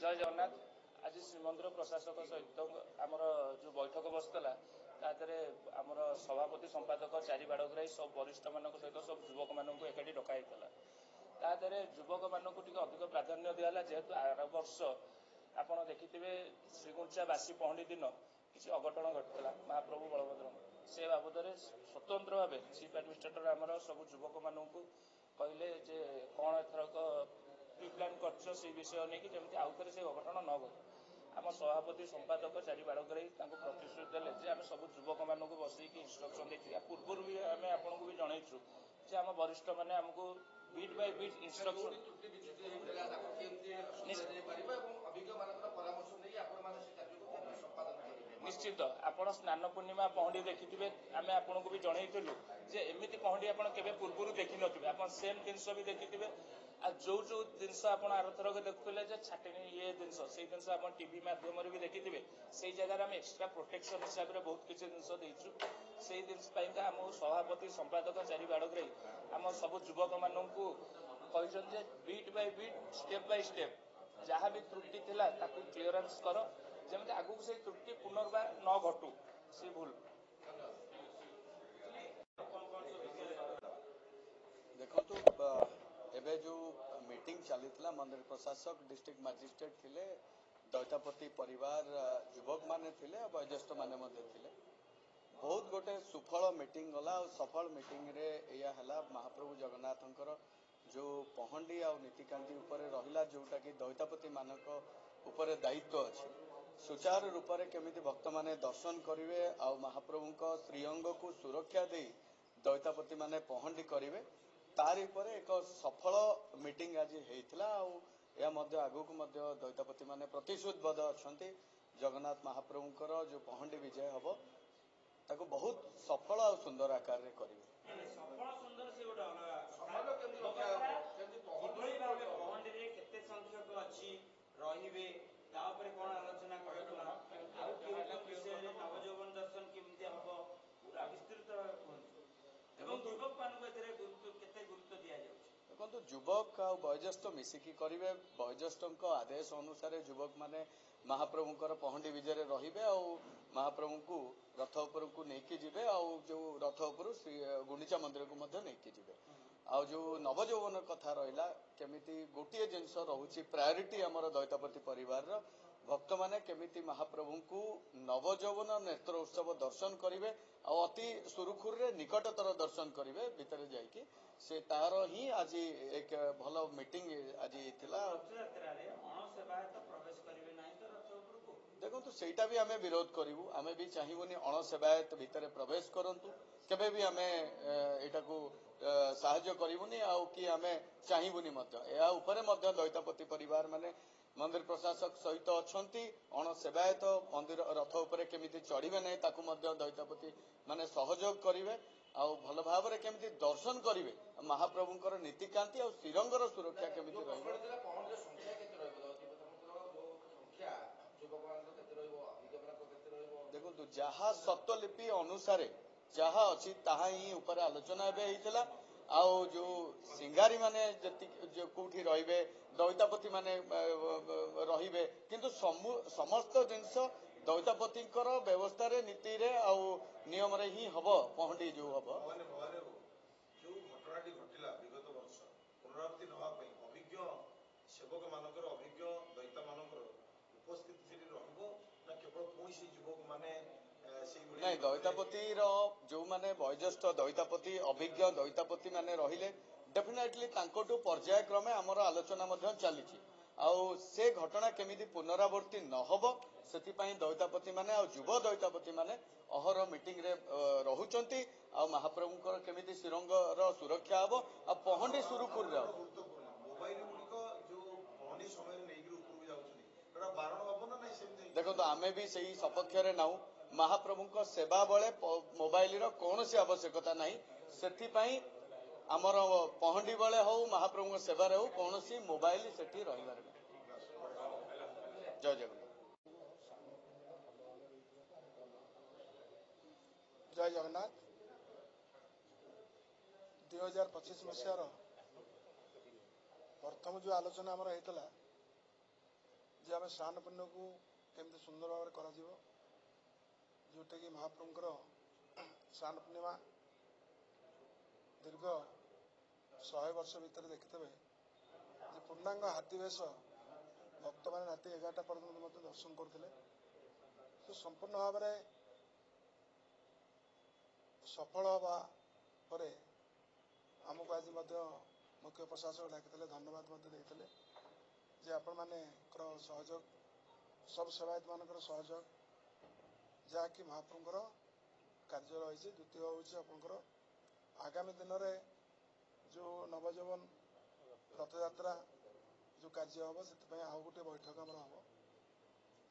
जय जगन्नाथ। आज श्रीमंदिर प्रशासक सहित आमर जो बैठक बसला आमर सभापति संपादक चारि बाड़ग्राही सब वरिष्ठ मान सहित सब युवक मानक एकाठी डकाई युवक मानक अधिक प्राधान्य दिगला जेहेतु आर वर्ष आपड़ देखिथे श्रीगुंचावासी पहंडी दिन किसी अघटन घटला महाप्रभु बलभद्र से बाबद स्वतंत्र भाव चीफ एडमिनिस्ट्रेटर आमर सब युवक मानक कहले कौन एथरक प्रिप्लान कर विषय नहीं जमी आउ थे से अघटन न घटे आम सभापति संपादक चारि बाड़ग्राही प्रतिश्रुति देले जे आम सब युवक मानक बसईक इन्स्ट्रक्शन देखिए पूर्व भी आम आपको भी जनईचु जे आम वरिष्ठ मैंने आमको बीट बाय बीट इन्स्ट्रक्शन निश्चित आपण स्नान पूर्णिमा पहंडी देखिथे आम आपको भी जनईलु जे एमती पहंडी आप पूर्व देखी थे आप सेम जिनस भी देखिथे आ जो जो जिनस आप आरथरक देखुले छाटिनी ये जिनस आप टीवी माध्यम भी देखिथे से जगह आम एक्सट्रा प्रोटेक्शन हिसाब से बहुत किसी जिनस देचु से जिन आम सभापति संपादक चारि बाड़ग्राही आम सब युवक मानक कहते beat by beat step by step जहाँ भी त्रुटि थिला ताकू क्लीयरेंस कर जमी आगू से त्रुटि पुनर्बार न घटू से भूल देखो एबे जो मीटिंग चली मंदिर प्रशासक डिस्ट्रिक्ट मजिस्ट्रेट थिले दैतापति परिवार युवक माने थिले वयोज्येष्ठ माने मध्य थिले बहुत गोटे सुफल मीटिंग गला और सफल मीटिंग रे या हला महाप्रभु जगन्नाथंकर जो पहंडी आ नीतिकांति ऊपर रहिला जोटा कि दैतापति मानक ऊपर दायित्व अच्छे सुचारू रूप से केमिति भक्त माने दर्शन करेंगे आ महाप्रभु श्रीअंग को सुरक्षा दे दैतापति माने पहंडी करेंगे तारी पर एक सफल मीटिंग आज होता आगू को दैतापति माने प्रतिश्रुतबद्ध अच्छा जगन्नाथ महाप्रभुंकर जो पहंडी विजय हम ताको बहुत सफल और सुंदर आकार रे करेंगे नवजौवन दर्शन केमती हम पूरा विस्तृत युवक मान गुरुत्व दि देखो युवक आ वयोज्येष्ठ मिसिकी करेंगे वयोज्येष्ठ आदेश अनुसार युवक माने महाप्रभुंकर पहंडी विजय रे महाप्रभु को रथ उपर को लेकिन जीवे जो रथ उपर श्री गुंडीचा मंदिर को लेकिन जीवे आ जो नवजौवन कथा रहा केमिति गोटे जिनस रोचे प्रायोरीटी आमर दैतापति परिवार भक्त माने केमिति महाप्रभु को नवजौवन नेत्र उत्सव दर्शन करेंगे और अति सुरुखुर रे निकटतर दर्शन करेंगे भितर जाइए से तार ही आज एक भल मीटिंग आज देखो तो सेटा भी आमे विरोध करूँ आमे भी चाहिए अणसेवायत भितर प्रवेश करंतु केबे भी आमे एटा को साहाय्य करूनी आउ कि आमे चाहिए दैतापति परिवार माने मंदिर प्रशासक सहित अच्छा अणसेवायत मंदिर रथ उपर केमिति चढ़े ना ताकू दैतापति माने सहयोग करेंगे आउ भल भाव में केमिति दर्शन करेंगे महाप्रभुंकर नीतिकांति और श्रीरंगर सुरक्षा केमिति देखो जहाँ सप्तलिपि अनुसार जहाँ अच्छी ताहा ही ऊपर आलोचना एवं आउ जो सिंगारी माने जो कौटी रे दैतापति माने रे किंतु समस्त जिनस दैतापति व्यवस्था नीति रे आउ नियम रे ही हम पहंडी जो हम जो घटना घटला विगत वर्ष पुनरावृत्ति नापी अभिज्ञ सेवक मानकर अभिज्ञ दैता मानकर उपस्थिति ना केवल कौन युवक माने नहीं दैतापति जो माने वयोज्येष्ठ दैतापति अभिज्ञ दैतापति माने रहिले डेफिनेटली तांकोटू पर्यायक्रमे आमर आलोचना चली से घटना केमिति पुनरावृत्ति न होब से दैतापति माने आ युव दैतापति माने अहर मीटिंग रे रहुचंती आ महाप्रभुंकर केमिति श्रीरंगर सुरक्षा हम आ पहंडी सुरुखुर मोबाइल गुड़िक जो पहंडी समय देखो तो आमे भी सही सपक्ष रे नाउ महाप्रभु सेवा बेले मोबाइल कौन सी आवश्यकता नहीं से आमर पहंडी बेले हो महाप्रभु सेवा हो कौन सी मोबाइल से रही जय जगन्नाथ जय जगन्नाथ 2025 मसीहार प्रथम जो आलोचना आमर होता ଯେ ଆମେ ସ୍ନାନ ପୂର୍ଣ୍ଣିମାକୁ କେମିତି ସୁନ୍ଦର ଭାବରେ କରାଯିବ, ଯେଉଁଟାକି ମହାପ୍ରଭୁଙ୍କର ସ୍ନାନ ପୂର୍ଣ୍ଣିମା ଦୀର୍ଘ 100 ବର୍ଷ ଭିତରେ ଦେଖିଥିବେ ଯେ ପୂର୍ଣ୍ଣାଙ୍ଗ ହାତୀ ବେଶ ଭକ୍ତମାନେ ରାତି 11ଟା ପର୍ଯ୍ୟନ୍ତ ମଧ୍ୟ ଦର୍ଶନ କରୁଥିଲେ। ତ ସମ୍ପୂର୍ଣ୍ଣ ଭାବରେ ସଫଳ ହେବା ପରେ ଆମକୁ ଆଜି ମଧ୍ୟ ମୁଖ୍ୟ ପ୍ରଶାସକ ଡାକିଥିଲେ, ଧନ୍ୟବାଦ ମଧ୍ୟ ଦେଇଥିଲେ ଯେ ଆପଣମାନଙ୍କର ସହଯୋଗ, ସବୁ ସେବାୟତମାନଙ୍କର ସହଯୋଗ, ଯାହାକି ମହାପ୍ରଭୁଙ୍କର କାର୍ଯ୍ୟ ରହିଛି। ଦ୍ୱିତୀୟ ହେଉଛି ଆପଣଙ୍କର ଆଗାମୀ ଦିନରେ ଯେଉଁ ନବଯୌବନ ରଥଯାତ୍ରା ଯେଉଁ କାର୍ଯ୍ୟ ହେବ, ସେଥିପାଇଁ ଆଉ ଗୋଟିଏ ବୈଠକ ଆମର ହେବ।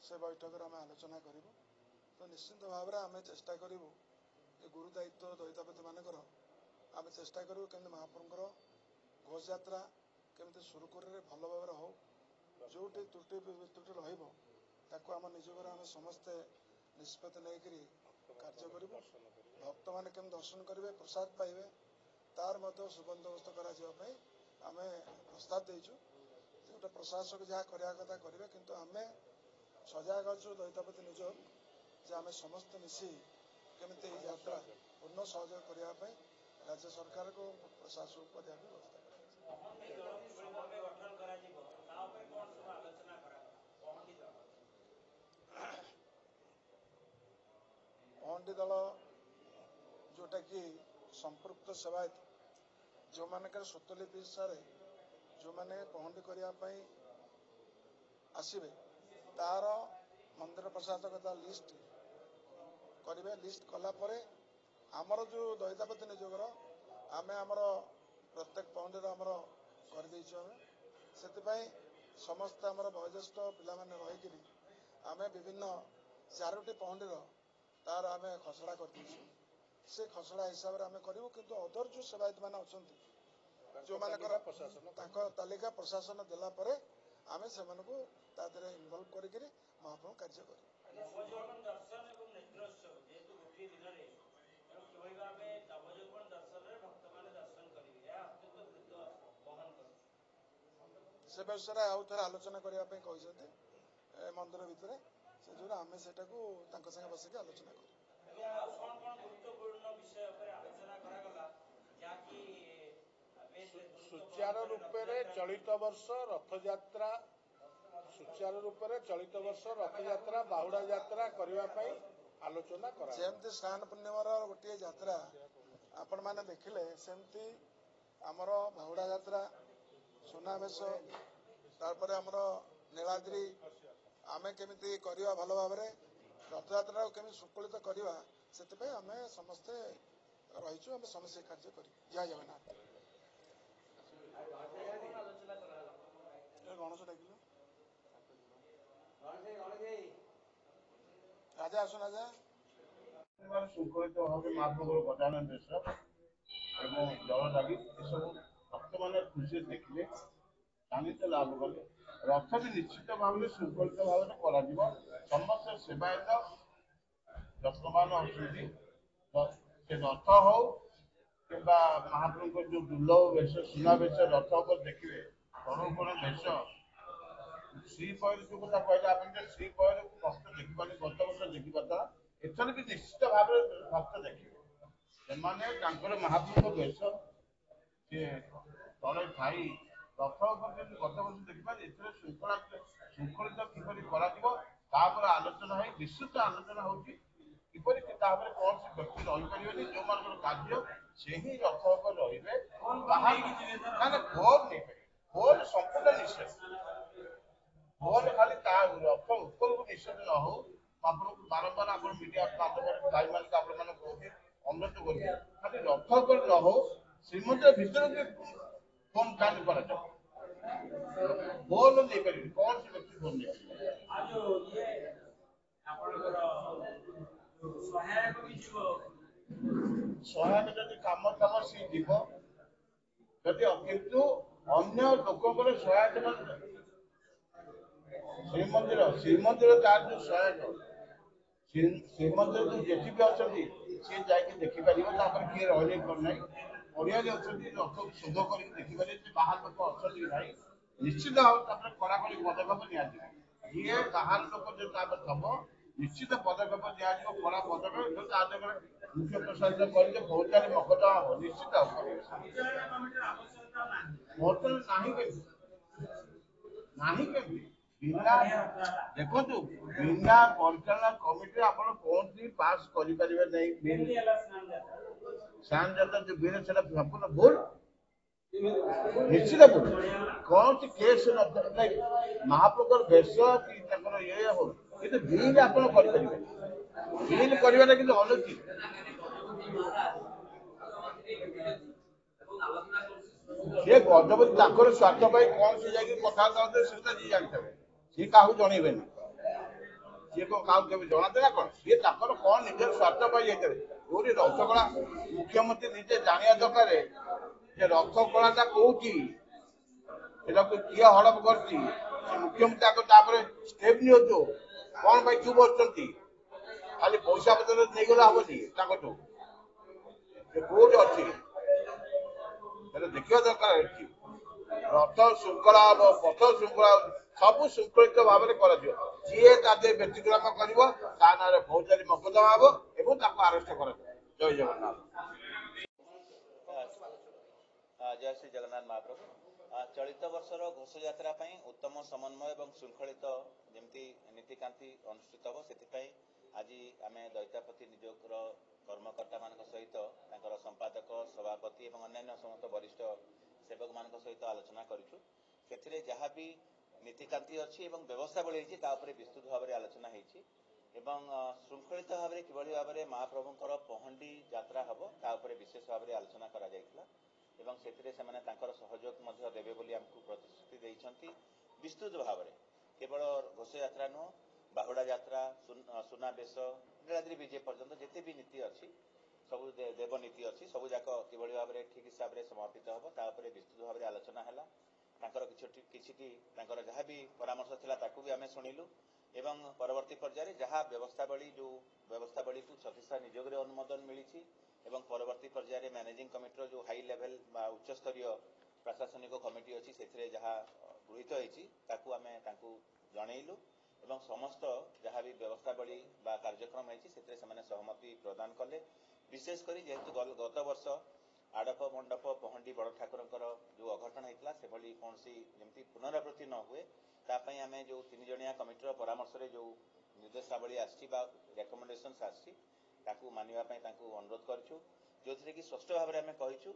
ସେ ବୈଠକରେ ଆମେ ଆଲୋଚନା କରିବୁ। ତ ନିଶ୍ଚିନ୍ତ ଭାବରେ ଆମେ ଚେଷ୍ଟା କରିବୁ ଏ ଗୁରୁ ଦାୟିତ୍ୱ ଦଇତାପତିମାନଙ୍କର ଆମେ ଚେଷ୍ଟା କରିବୁ କେମିତି ମହାପ୍ରଭୁଙ୍କର ଘୋଷଯାତ୍ରା କେମିତି ସୁରୁଖୁରୁରେ ଭଲ ଭାବରେ ହେଉ। ଯେଉଁଠି ତ୍ରୁଟି ବିତ୍ରୁଟି ରହିବ ତାକୁ ଆମ ନିଜ ଘରେ ଆମେ ସମସ୍ତେ ନିଷ୍ପତ୍ତି ନେଇକରି କାର୍ଯ୍ୟ କରିବୁ। ଭକ୍ତମାନେ କେମିତି ଦର୍ଶନ କରିବେ, ପ୍ରସାଦ ପାଇବେ, ତାର ମଧ୍ୟ ସୁବନ୍ଦୋବସ୍ତ କରାଯିବା ପାଇଁ ଆମେ ପ୍ରସ୍ତାବ ଦେଇଛୁ। ଗୋଟେ ପ୍ରଶାସକ ଯାହା କରିବା କଥା କରିବେ, କିନ୍ତୁ ଆମେ ସଜାଗ ଅଛୁ ଦଇତାପତି ନିଯୋଗ ଯେ ଆମେ ସମସ୍ତେ ମିଶି କେମିତି ଏହି ଯାତ୍ରା ପୂର୍ଣ୍ଣ ସହଯୋଗ କରିବା ପାଇଁ ରାଜ୍ୟ ସରକାରକୁ ପ୍ରଶାସନ କରିବା ପାଇଁ ବ୍ୟବସ୍ଥା ପହଣ୍ଡି ଦଳ ଯେଉଁଟାକି ସମ୍ପୃକ୍ତ ସେବାୟତ ଯେଉଁମାନଙ୍କର ସ୍ୱତ୍ତ୍ୱଲିପି ହିସାବରେ ଯେଉଁମାନେ ପହଣ୍ଡି କରିବା ପାଇଁ ଆସିବେ ତାର ମନ୍ଦିର ପ୍ରଶାସକ ତା ଲିଷ୍ଟ କରିବେ। ଲିଷ୍ଟ କଲା ପରେ ଆମର ଯେଉଁ ଦଇତାପତି ନିଯୋଗର ଆମେ ଆମର ପ୍ରତ୍ୟେକ ପହଣ୍ଡିର ଆମର କରିଦେଇଛୁ। ଆମେ ସେଥିପାଇଁ ସମସ୍ତେ ଆମର ବয়োଜ୍ୟେଷ୍ଠ ପିଲାମାନେ ରହିକରି ଆମେ ବିଭିନ୍ନ 4ଟି ପହଣ୍ଡିର ତାର ଆମେ ଖସଡ଼ା କରିଦେଇଛୁ। ସେ ଖସଡ଼ା ହିସାବରେ ଆମେ କରିବୁ, କିନ୍ତୁ ଅଦର ଯେଉଁ ସେବାୟତମାନେ ଅଛନ୍ତି ଯେଉଁମାନଙ୍କର ତାଙ୍କ ତାଲିକା ପ୍ରଶାସନ ଦେଲା ପରେ ଆମେ ସେମାନଙ୍କୁ ତା ଦେହରେ ଇନଭଲ୍ଭ କରିକିରି ମହାପ୍ରଭୁ କାର୍ଯ୍ୟ କରିବୁ। ସେ ବିଷୟରେ ଆଉ ଥରେ ଆଲୋଚନା କରିବା ପାଇଁ କହିଛନ୍ତି ମନ୍ଦିର ଭିତରେ, ସେ ଯୋଗୁଁ ଆମେ ସେଟାକୁ ତାଙ୍କ ସାଙ୍ଗେ ବସିକି ଆଲୋଚନା କରିବୁ। ସୁଚାରୁ ରୂପରେ ଚଳିତ ବର୍ଷ ରଥଯାତ୍ରା ବାହୁଡ଼ା ଯାତ୍ରା କରିବା ପାଇଁ ଆଲୋଚନା କରା। ଯେମିତି ସ୍ନାନ ପୂର୍ଣ୍ଣିମାର ଗୋଟିଏ ଯାତ୍ରା ଆପଣମାନେ ଦେଖିଲେ, ସେମିତି ଆମର ବାହୁଡ଼ା ଯାତ୍ରା, ସୁନାବେଶ, ତାପରେ ଆମର ନୀଳାଦ୍ରି ଆମେ କେମିତି କରିବା ଭଲ ଭାବରେ, ରଥଯାତ୍ରାକୁ କେମିତି ଶୃଙ୍ଖଳିତ କରିବା, ସେଥିପାଇଁ ଆମେ ସମସ୍ତେ ରହିଛୁ। ଆମେ ସମସ୍ତେ କାର୍ଯ୍ୟ କରିବୁ। ଜୟ ଜଗନ୍ନାଥ। ଗଣେଶ ଡାକିଲୁ ରାଜା ଆସୁନ ରାଜା। ଶୃଙ୍ଖଳିତ ଭାବେ ମହାପ୍ରଭୁଙ୍କର ଗଜାନନ ବେଶ ଏବଂ ଜଳ ଲାଗି ଏସବୁ ଭକ୍ତମାନେ ଖୁସିରେ ଦେଖିଲେ, ସାନ୍ନିଧ୍ୟ ଲାଭ କଲେ। ରଥ ବି ନିଶ୍ଚିତ ଭାବରେ ଶୃଙ୍ଖଳିତ ଭାବରେ କରାଯିବ। ସମସ୍ତ ସେବାୟତ ଯତ୍ନବାନ ଅଛନ୍ତି। ସେ ରଥ ହଉ କିମ୍ବା ମହାପ୍ରଭୁଙ୍କର ଯେଉଁ ଦୁର୍ଲଭ ବେଶ ସୁନାବେଶ ରଥ ଉପରେ ଦେଖିବେ, କଣ ବେଶ ଶ୍ରୀପୟର ଯୋଉ କଥା କହିଲେ ଆପଣ, ଯେ ଶ୍ରୀପୟର ଭକ୍ତ ଦେଖିପାରେ, ଗତ ବର୍ଷ ଦେଖିପାରୁଥିଲା, ଏଥର ବି ନିଶ୍ଚିତ ଭାବରେ ଭକ୍ତ ଦେଖିବେ। ସେମାନେ ତାଙ୍କର ମହାପ୍ରଭୁଙ୍କ ବେଶ ସିଏ ତଳେ ଥାଇ ରଥ ଉପରେ ଯଦି ଗତ ବର୍ଷ ଦେଖିପାରେ, ଏଥିରେ ଶୃଙ୍ଖଳିତ କିପରି କରାଯିବ ତାପରେ ଆଲୋଚନା ହେଇ ବିସ୍ତୃତ ଆଲୋଚନା ହଉଛି କିପରି ତାପରେ କୌଣସି ବ୍ୟକ୍ତି ରହିପାରିବେନି, ଯୋଉମାନଙ୍କର କାର୍ଯ୍ୟ ସେ ହିଁ ରଥ ଉପରେ ରହିବେ। ଭୋଟ ନେଇପାରିବେ, ଭୋଟ ସମ୍ପୂର୍ଣ୍ଣ ନିଷେଧ, ଭୋଟ ଖାଲି ତା ରଥ ଉପରକୁ ନିଷେଧ ନ ହଉ। ଆପଣଙ୍କୁ ବାରମ୍ବାର ଆପଣ ମିଡିଆ ମାଧ୍ୟମରେ ଭାଇମାନଙ୍କୁ ଆପଣମାନଙ୍କୁ କହୁଛି, ଅନୁରୋଧ କରୁଛି, ଖାଲି ରଥ ଉପରେ ନ ହଉ ଶ୍ରୀମନ୍ଦିର ଭିତରକୁ ଫୋନ କାର୍ଡ କରାଯାଉ। ଭୋଟ ନେଇପାରିବେ, କୌଣସି ବ୍ୟକ୍ତି ଭୋଟ ନେଇପାରିବେ। ସହାୟକ ଯଦି କାମ ସିଏ ଯିବ, ଯଦି କିନ୍ତୁ ଅନ୍ୟ ଲୋକଙ୍କର ସହାୟତା ଶ୍ରୀମନ୍ଦିର ତାର ଯୋଉ ସହାୟକ ଶ୍ରୀମନ୍ଦିର ଯୋଉ ଯେତିକି ଅଛନ୍ତି ସିଏ ଯାଇକି ଦେଖିପାରିବ। ତାପରେ କିଏ ରହିଲେ କଣ ନାହିଁ, ପଡ଼ିଆରେ ଅଛନ୍ତି, ରଥକୁ ଶୋଧ କରିକି ଦେଖିପାରିବେ ଯେ ବାହାର ଲୋକ ଅଛନ୍ତି କି ନାହିଁ। ନିଶ୍ଚିତ ଭାବରେ ତାପରେ କଡ଼ାକଡ଼ି ପଦକ୍ଷେପ ନିଆଯିବ। ଯିଏ ବାହାର ଲୋକ ଯଦି ତାପରେ ଥବ ନିଶ୍ଚିତ ପଦକ୍ଷେପ ଦିଆଯିବ କଡ଼ା ପଦକ୍ଷେପ ତା ଜାଗାରେ ମୁଖ୍ୟ ପ୍ରଶାସନ କରିଲେ ଫୌଜଦାରୀ ମକଦ୍ଦମା ହବ ନିଶ୍ଚିତ ବର୍ତ୍ତମାନ ନାହିଁ କେମିତି ନାହିଁ କେମିତି ବିନା ଦେଖନ୍ତୁ ବିନା ପରିଚାଳନା କମିଟିରେ ଆପଣ କୌଣସି ପାସ୍ କରିପାରିବେ ନାହିଁ ବିଲ୍ ସ୍ନାନ ଯାତ୍ରା ଯୋଉ ବିଲ୍ ସେଟା ସମ୍ପୂର୍ଣ୍ଣ ଭୁଲ ନିଶ୍ଚିତ ଭୁଲ କୌଣସି କେସ୍ ନଥାଏ ମହାପ୍ରଭୁଙ୍କର ବେଶ କି ତାଙ୍କର ଇଏ ହଉ କିନ୍ତୁ ବିଲ୍ ଆପଣ କରିପାରିବେନି ବିଲ୍ କରିବାଟା କିନ୍ତୁ ଅନୁଚିତ ସେ ଗଜପତି ତାଙ୍କର ସ୍ୱାର୍ଥ ପାଇଁ କଣ ସେ ଯାଇକି କଥାବାର୍ତ୍ତା ହଉଥିବେ ସେଟା ଯିଏ ଜାଣିଥିବେ ସିଏ କାହାକୁ ଜଣେଇବେନି ସିଏ କାହାକୁ କେବେ ଜଣାନ୍ତି ନା କଣ ସିଏ ତାଙ୍କର କଣ ନିଜର ସ୍ୱାର୍ଥ ପାଇଁ ଯାଇଥିବେ କୋଉଠି ରଥକଳା ମୁଖ୍ୟମନ୍ତ୍ରୀ ନିଜେ ଜାଣିବା ଦରକାର ଯେ ରଥକଳାଟା କୋଉଠି ଏଟାକୁ କିଏ ହଡପ କରିଛି ସେ ମୁଖ୍ୟମନ୍ତ୍ରୀ ଆଗ ତାପରେ ଷ୍ଟେପ ନିଅନ୍ତୁ କଣ ପାଇଁ ଚୁପ ଅଛନ୍ତି ଖାଲି ପଇସା ପତ୍ର ନେଇଗଲେ ହବନି ତାଙ୍କଠୁ ସେ କୋଉଠି ଅଛି ସେଟା ଦେଖିବା ଦରକାର ଅଛି ରଥ ଶୃଙ୍ଖଳା ହବ ପଥ ଶୃଙ୍ଖଳା ସବୁ ଶୃଙ୍ଖଳିତ ଭାବରେ କରାଯିବ ଯିଏ ତା ଦେହରେ ବ୍ୟତିକ୍ରମ କରିବ ତା ନାଁରେ ଫୌଜଦାରୀ ମକଦ୍ଦମା ହବ ଏବଂ ତାକୁ ଆରେଷ୍ଟ କରାଯିବ ଜୟ ଜଗନ୍ନାଥ जय श्री जगन्नाथ महाप्रभु चलित वर्षर घोषयात्रा उत्तम समन्वय और श्रृंखलित जमी नीतिकांति अनुष्ठित हम से आज आम दैत्यापति निजोगर कर्मकर्ता मान सहित संपादक सभापति और अन्य समस्त वरिष्ठ सेवक मान सहित आलोचना करूँ से जहाँ भी नीतिकांति अच्छी व्यवस्थावली विस्तृत भाव में आलोचना होती श्रृंखलित भाव में किभली भाव में महाप्रभुंर पहंडी यात्रा हम तापर विशेष भाव में आलोचना करा सहयोग देवे बोली आमको प्रतिश्रुति देइछंती विस्तृत भाव में केवल घोषयात्रा नुह बाहुड़ा यात्रा सुनाबेश नीलाद्री विजय पर्यंत जिते भी नीति अच्छी सब देवनीति अच्छी सब जाक किभली भाव में ठीक हिसाब से समापित हम तापर विस्तृत भाव में आलोचना है जहाँ भी परामर्श था भी आम शुणिलु एवं परवर्ती पर्यायर जहाँ व्यवस्थावली जो व्यवस्थावली को छत्तीसगढ़ निजोग अनुमोदन मिली एवं परवर्ती पर्यायर मैनेजिंग कमिटीर जो हाई लेवल उच्चस्तरीय प्रशासनिक कमिटी अच्छी से जहाँ गृहीत होती जनइलु एवं समस्त जहाँ भी व्यवस्थावली कार्यक्रम होती सहमति प्रदान कले विशेषकर जेहेतु गत वर्ष आड़प मंडप पहंडी बड़ ठाकुर जो अघटन होता से कौन जमी पुनरावृत्ति न हुए तापाई आम जो 3 जणिया कमिटीर परामर्श जो निर्देशावली आकमेंडेसन आसू मानवा अनुरोध करूँ जो थी कि स्पष्ट भाव में आम कहीचु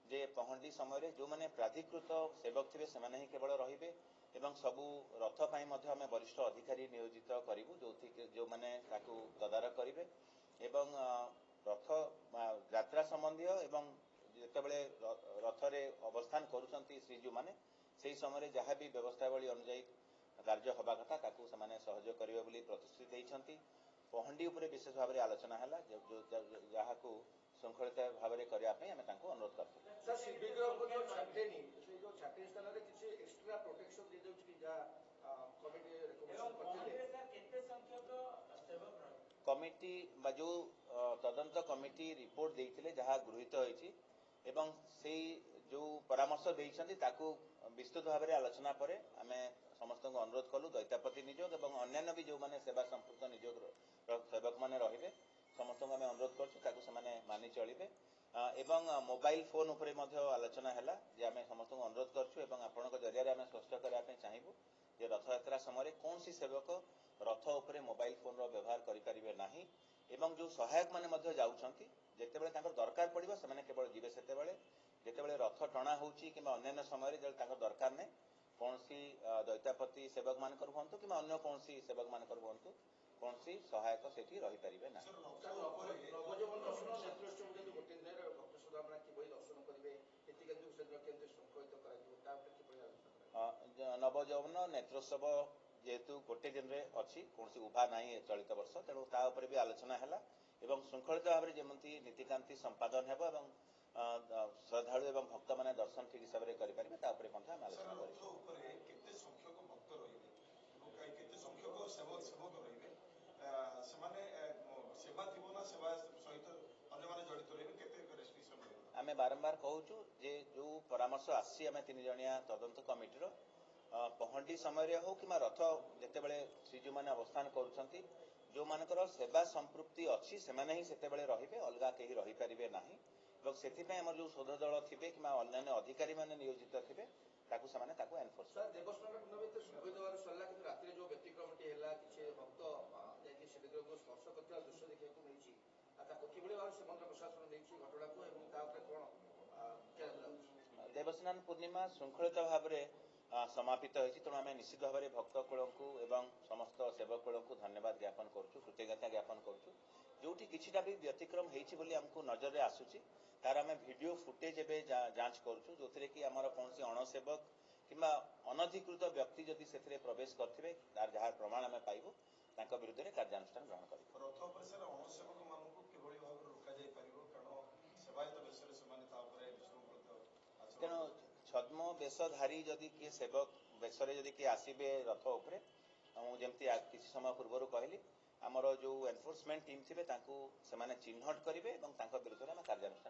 जे पहंडी समय जो मैंने प्राधिकृत सेवक थे से ही केवल रे एवं सबू रथ पाई आम वरिष्ठ अधिकारी नियोजित करूँ जो मैंने तदारख करेंगे एवं रथ यात्रा संबंधी एवं जितेबले रथरे अवस्थान करुँच श्रीजू मैंने से समय जहाँ भी व्यवस्थावली अनुजाई कार्य हवा कथा ताकू से सहयोग करेंगे बोली प्रतिश्रुति देइछंती पहंडी उपरे विशेष भाव में आलोचना है जहाँ को श्रृंखलित भाव में करने अनुरोध करते कमिटी जो तदंत कमिटी रिपोर्ट देते जहाँ गृहीत होती जो परामर्श देइछंती ताकू विस्तृत भाव में आलोचना पर आम समस्त अनुरोध कलु दैत्यापति निजोग और अन्य भी जो मैंने सेवा संपृक्त निजोग सेवक मैंने रे समस्त आम अनुरोध करें मानि चलिए एवं मोबाइल फोन उपर आलोचना है जे आम समस्त अनुरोध करूँ आपण जरिया आम स्पष्ट करने चाहबू जे रथयात्रा समय कौन सी सेवक रथ उपर मोबाइल फोन व्यवहार करें ना एवं जो सहायक मैंने जाऊँगी जितेबाला दरकार पड़ो से केवल जीवे से जितेबाला रथ टणा हो अन्य समय दरकार नहीं कौन सी दैत्यापति सेवक मान हूँ कि अन्य कौन सेवक मान हूँ कौन सी सहायक से रही पारे ना नवजौवन नेत्रोत्सव जेहेतु गोटे दिन में अच्छी कौन उभा ना चलित वर्ष तेणु तापर भी आलोचना है श्रृंखलित भाव में जमी नीतिकांति संपादन हो श्रद्धालु एवं भक्त मैंने दर्शन ठीक हिसाब से करेंगे आलोचना आम बारंबार कहूँ जे जो परामर्श आम 3 जणिया तदंत कमिटीर ପହଣ୍ଡି ସମୟରେ ହଉ କିମ୍ବା ରଥ ଯେତେବେଳେ ଶ୍ରୀଜୀଉମାନେ ଅବସ୍ଥାନ କରୁଛନ୍ତି ଯୋଉମାନଙ୍କର ସେବା ସମ୍ପୃକ୍ତି ଅଛି ସେମାନେ ହିଁ ସେତେବେଳେ ରହିବେ, ଅଲଗା କେହି ରହିପାରିବେ ନାହିଁ। ଏବଂ ସେଥିପାଇଁ ଆମର ଯୋଉ ଶୋଧ ଦଳ ଥିବେ କିମ୍ବା ଅନ୍ୟାନ୍ୟ ଅଧିକାରୀମାନେ ନିୟୋଜିତ ଥିବେ ସେମାନେ ତାକୁ ଏନଫୋର୍ସ କରିବେ। ଦେବସ୍ନାନ ପୂର୍ଣ୍ଣମୀ ତ ଶୁଭ ଦେବାର ସରିଲା, କିନ୍ତୁ ରାତିରେ ଯୋଉ ବ୍ୟତିକ୍ରମଟି ହେଲା, କିଛି ଭକ୍ତ ଯାଇକି ଶ୍ରୀବିଗ୍ରହକୁ ସ୍ପର୍ଶ କରିଥିବା ଦୃଶ୍ୟ ଦେଖିବାକୁ ମିଳିଛି, ତାକୁ କିଭଳି ଭାବରେ ଶ୍ରୀମନ୍ଦିର ପ୍ରଶାସନ ନେଇଛି ଘଟଣାକୁ ଏବଂ ତା ଉପରେ କଣ ଦେବସ୍ନାନ ପୂର୍ଣ୍ଣିମା ଶୃଙ୍ଖଳିତ ଭାବରେ ସମାପିତ ହୋଇଛି। ତେଣୁ ଆମେ ନିଶ୍ଚିତ ଭାବରେ ଭକ୍ତ କୂଳଙ୍କୁ ଏବଂ ସମସ୍ତ ସେବକ କୂଳଙ୍କୁ ଧନ୍ୟବାଦ ଜ୍ଞାପନ କରୁଛୁ, କୃତଜ୍ଞତା ଜ୍ଞାପନ କରୁଛୁ। ଯୋଉଠି କିଛିଟା ବି ବ୍ୟତିକ୍ରମ ହେଇଛି ବୋଲି ଆମକୁ ନଜରରେ ଆସୁଛି ତାର ଆମେ ଭିଡିଓ ଫୁଟେଜ ଏବେ ଯାଞ୍ଚ କରୁଛୁ, ଯୋଉଥିରେ କି ଆମର କୌଣସି ଅଣସେବକ କିମ୍ବା ଅନଧିକୃତ ବ୍ୟକ୍ତି ଯଦି ସେଥିରେ ପ୍ରବେଶ କରିଥିବେ ତାର ଯାହା ପ୍ରମାଣ ଆମେ ପାଇବୁ ତାଙ୍କ ବିରୁଦ୍ଧରେ କାର୍ଯ୍ୟାନୁଷ୍ଠାନ ଗ୍ରହଣ କରିବୁ। ରଥ ଉପରେ ସାର୍ ଅଣସେବକ ମାନଙ୍କୁ କିଭଳି ଭାବରେ ରୋକାଯାଇ ପାରିବ, କାରଣ ସେବାୟତ ବେଶରେ ସେମାନେ ତା ଉପରେ ବିଶୃଙ୍ଖଳିତ। ତେଣୁ ଛଦ୍ମ ବେଶଧାରୀ ଯଦି କିଏ ସେବକ ବେଶରେ ଯଦି କିଏ ଆସିବେ ରଥ ଉପରେ, ମୁଁ ଯେମିତି କିଛି ସମୟ ପୂର୍ବରୁ କହିଲି ଆମର ଯୋଉ ଏନଫୋର୍ସମେଣ୍ଟ ଟିମ୍ ଥିବେ ତାଙ୍କୁ ସେମାନେ ଚିହ୍ନଟ କରିବେ ଏବଂ ତାଙ୍କ ବିରୁଦ୍ଧରେ ଆମେ କାର୍ଯ୍ୟାନୁଷ୍ଠାନ